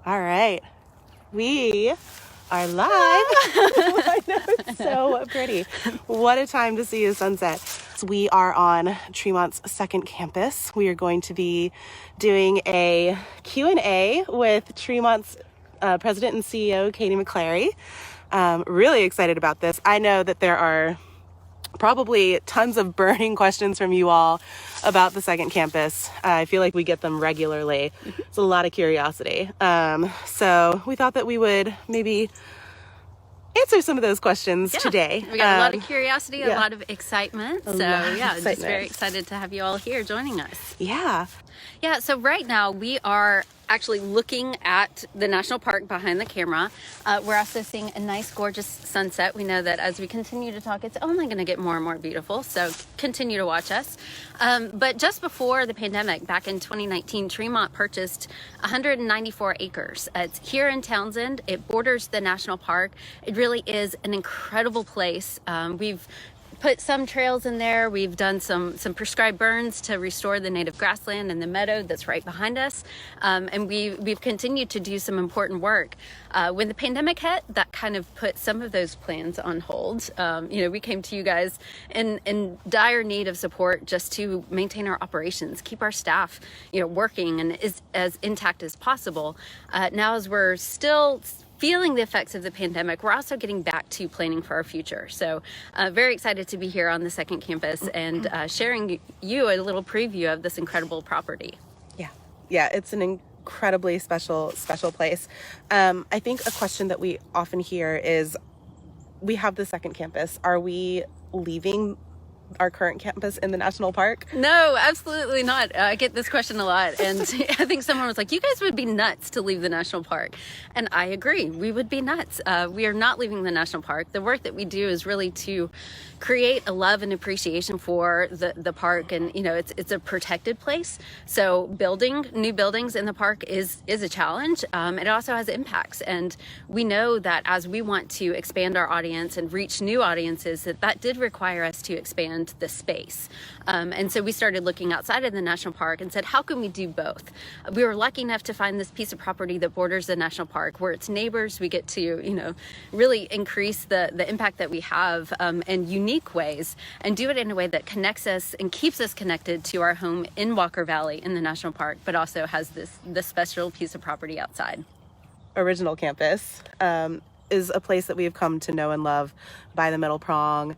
All right. We are live. I know, it's so pretty. What a time to see a sunset. So we are on Tremont's second campus. We are going to be doing a Q&A with Tremont's president and CEO, Catey McClary. Really excited about this. I know that there are probably tons of burning questions from you all about the second campus. I feel like we get them regularly. It's a lot of curiosity. So we thought that we would maybe answer some of those questions today. We got a lot of curiosity, a lot of excitement. Just very excited to have you all here joining us. Yeah, so right now we are actually looking at the national park behind the camera. We're also seeing a nice, gorgeous sunset. We know that as we continue to talk, it's only going to get more and more beautiful. So continue to watch us. But just before the pandemic, back in 2019, Tremont purchased 194 acres. It's here in Townsend. It borders the national park. It really is an incredible place. We've put some trails in there. We've done some prescribed burns to restore the native grassland and the meadow that's right behind us. And we've continued to do some important work. When the pandemic hit, that kind of put some of those plans on hold. We came to you guys in dire need of support just to maintain our operations, keep our staff, working and as intact as possible. Now, as we're still feeling the effects of the pandemic, we're also getting back to planning for our future. So very excited to be here on the second campus and sharing you a little preview of this incredible property. Yeah, it's an incredibly special place. I think a question that we often hear is, we have the second campus. Are we leaving our current campus in the national park? No, absolutely not. I get this question a lot, and I think someone was like, you guys would be nuts to leave the national park. And I agree, we would be nuts. We are not leaving the national park. The work that we do is really to create a love and appreciation for the park, and it's a protected place. So building new buildings in the park is a challenge. It also has impacts, and we know that as we want to expand our audience and reach new audiences, that did require us to expand the space. And so we started looking outside of the national park and said, how can we do both? We were lucky enough to find this piece of property that borders the national park, where its neighbors, we get to, really increase the impact that we have in unique ways, and do it in a way that connects us and keeps us connected to our home in Walker Valley in the national park, but also has this special piece of property outside. Original campus is a place that we have come to know and love by the Middle Prong.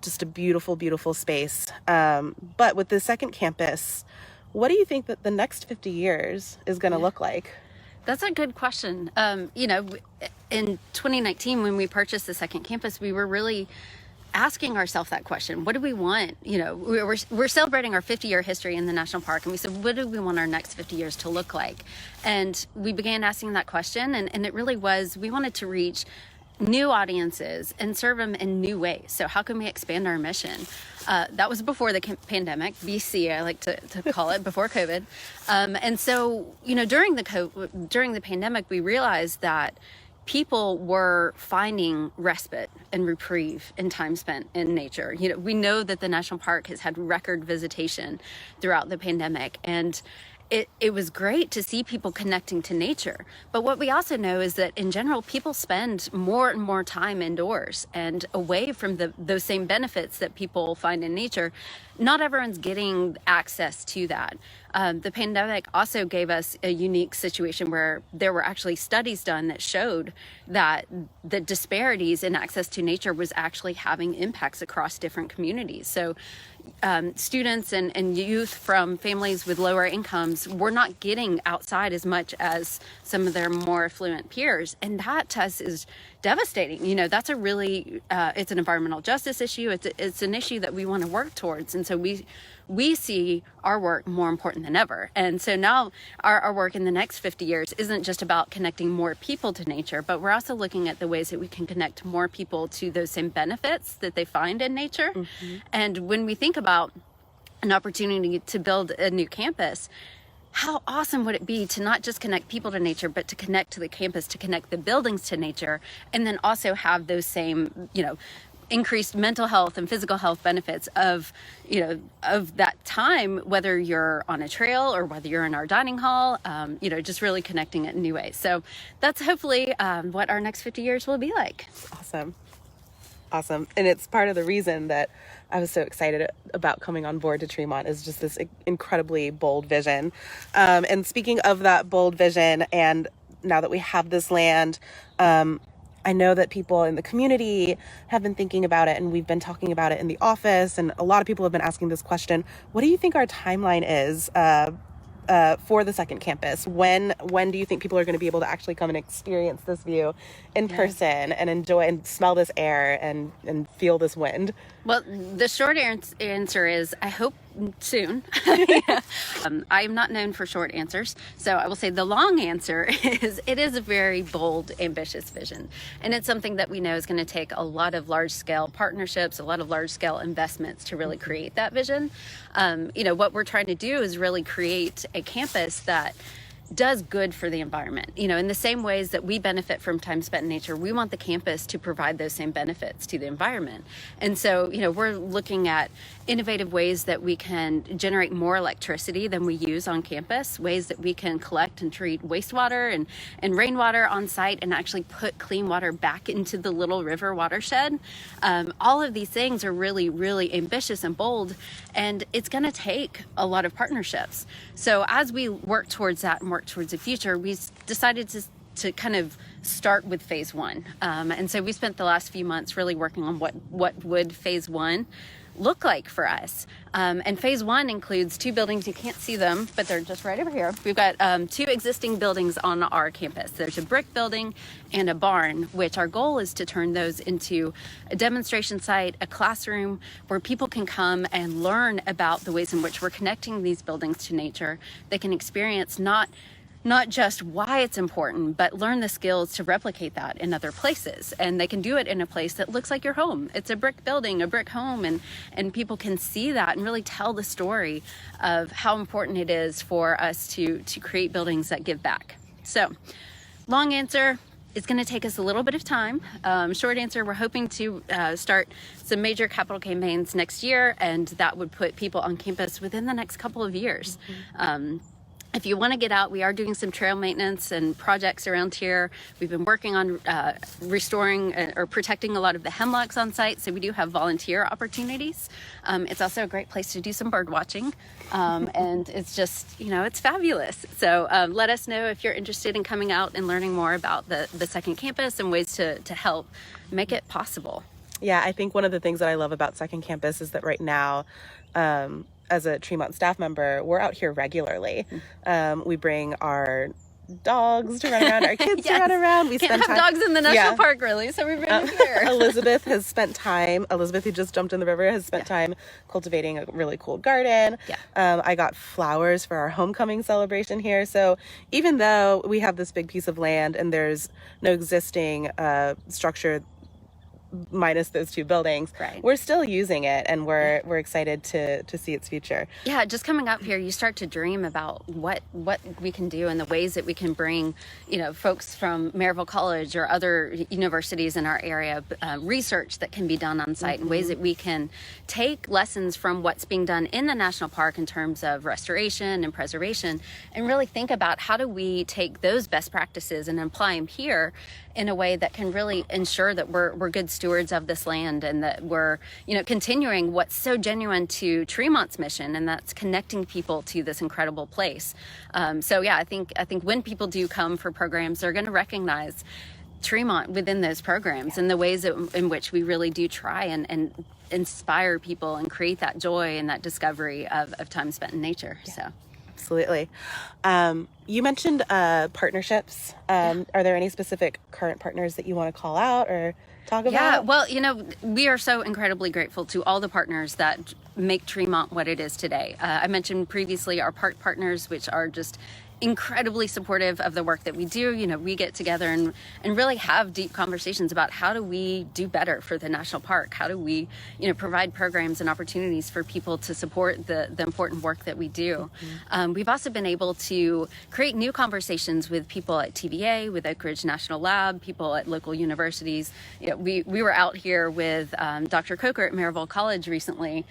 Just a beautiful, beautiful space. But with the second campus, what do you think that the next 50 years is going to look like? That's a good question. In 2019, when we purchased the second campus, we were really asking ourselves that question. What do we want? We're celebrating our 50-year history in the national park, and we said, what do we want our next 50 years to look like? And we began asking that question, and it really was, we wanted to reach new audiences and serve them in new ways. So how can we expand our mission? That was before the pandemic, BC, I like to call it, before COVID. And so, during the pandemic, we realized that people were finding respite and reprieve in time spent in nature. We know that the national park has had record visitation throughout the pandemic, and it was great to see people connecting to nature. But what we also know is that in general, people spend more and more time indoors and away from those same benefits that people find in nature. Not everyone's getting access to that. The pandemic also gave us a unique situation where there were actually studies done that showed that the disparities in access to nature was actually having impacts across different communities. So students and youth from families with lower incomes were not getting outside as much as some of their more affluent peers. And that to us is devastating. That's a really, it's an environmental justice issue. It's an issue that we want to work towards. And so we see our work more important than ever. And so now our work in the next 50 years isn't just about connecting more people to nature, but we're also looking at the ways that we can connect more people to those same benefits that they find in nature. Mm-hmm. And when we think about an opportunity to build a new campus, how awesome would it be to not just connect people to nature, but to connect to the campus, to connect the buildings to nature, and then also have those same, increased mental health and physical health benefits of, of that time, whether you're on a trail or whether you're in our dining hall, just really connecting it in new ways. So that's hopefully what our next 50 years will be like. Awesome. And it's part of the reason that I was so excited about coming on board to Tremont, is just this incredibly bold vision. And speaking of that bold vision, and now that we have this land, I know that people in the community have been thinking about it, and we've been talking about it in the office, and a lot of people have been asking this question. What do you think our timeline is for the second campus? When do you think people are going to be able to actually come and experience this view in person and enjoy and smell this air and feel this wind? Well, the short answer is I hope soon. I am not known for short answers, so I will say the long answer is it is a very bold, ambitious vision, and it's something that we know is going to take a lot of large-scale partnerships, a lot of large-scale investments to really create that vision. What we're trying to do is really create a campus that does good for the environment. In the same ways that we benefit from time spent in nature, we want the campus to provide those same benefits to the environment. And so, we're looking at innovative ways that we can generate more electricity than we use on campus, ways that we can collect and treat wastewater and rainwater on site and actually put clean water back into the Little River watershed. All of these things are really, really ambitious and bold, and it's going to take a lot of partnerships. So as we work towards that and work towards the future, we decided to kind of start with phase one. And so we spent the last few months really working on what would phase one look like for us. And phase one includes 2 buildings. You can't see them, but they're just right over here. We've got 2 existing buildings on our campus. There's a brick building and a barn, which our goal is to turn those into a demonstration site, a classroom where people can come and learn about the ways in which we're connecting these buildings to nature. They can experience not just why it's important, but learn the skills to replicate that in other places. And they can do it in a place that looks like your home. It's a brick building, a brick home, and people can see that and really tell the story of how important it is for us to create buildings that give back. So, long answer, it's going to take us a little bit of time. Short answer, we're hoping to start some major capital campaigns next year, and that would put people on campus within the next couple of years. If you want to get out, we are doing some trail maintenance and projects around here. We've been working on restoring or protecting a lot of the hemlocks on site, so we do have volunteer opportunities. It's also a great place to do some bird watching, and it's just, it's fabulous. So let us know if you're interested in coming out and learning more about the second campus and ways to help make it possible. Yeah, I think one of the things that I love about second campus is that right now, as a Tremont staff member, we're out here regularly. We bring our dogs to run around, our kids to run around. We Can't have dogs in the national park, really, so we bring them here. Elizabeth, who just jumped in the river, has spent time cultivating a really cool garden. I got flowers for our homecoming celebration here. So even though we have this big piece of land and there's no existing structure minus those 2 buildings, right, we're still using it, and we're excited to see its future. Yeah, just coming up here, you start to dream about what we can do and the ways that we can bring, folks from Maryville College or other universities in our area, research that can be done on site, and ways that we can take lessons from what's being done in the national park in terms of restoration and preservation, and really think about how do we take those best practices and apply them here in a way that can really ensure that we're good stewards of this land, and that we're, continuing what's so genuine to Tremont's mission, and that's connecting people to this incredible place. I think when people do come for programs, they're going to recognize Tremont within those programs and the ways in which we really do try and inspire people and create that joy and that discovery of time spent in nature. So. Absolutely. You mentioned partnerships. Are there any specific current partners that you want to call out or talk about? Yeah, well, we are so incredibly grateful to all the partners that make Tremont what it is today. I mentioned previously our park partners, which are just incredibly supportive of the work that we do. You know, we get together and really have deep conversations about how do we do better for the national park? How do we, you know, provide programs and opportunities for people to support the important work that we do? We've also been able to create new conversations with people at TVA, with Oak Ridge National Lab, people at local universities. You know, we were out here with Dr. Coker at Maryville College recently,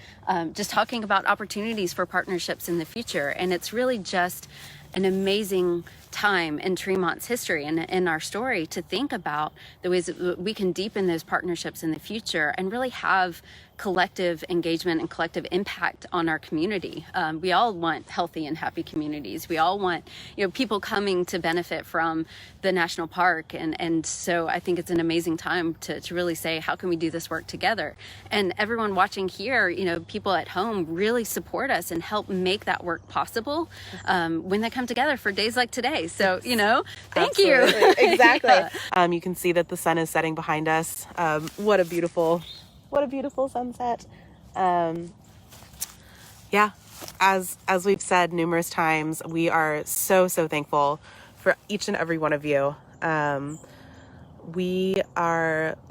just talking about opportunities for partnerships in the future. And it's really just an amazing time in Tremont's history and in our story to think about the ways that we can deepen those partnerships in the future and really have collective engagement and collective impact on our community. We all want healthy and happy communities. We all want, you know, people coming to benefit from the national park. And so I think it's an amazing time to really say, how can we do this work together? And everyone watching here, you know, people at home really support us and help make that work possible when they come together for days like today. So, you know, thank you. Exactly. Yeah. You can see that the sun is setting behind us. What a beautiful sunset. Yeah, as we've said numerous times, we are so thankful for each and every one of you. I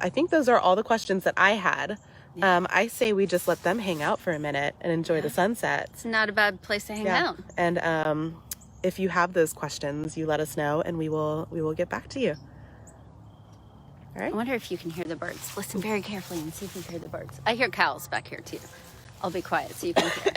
think those are all the questions that I had. I say we just let them hang out for a minute and enjoy the sunset. It's not a bad place to hang out. And if you have those questions, you let us know and we will get back to you. All right. I wonder if you can hear the birds. Listen very carefully and see if you hear the birds. I hear cows back here too. I'll be quiet so you can hear.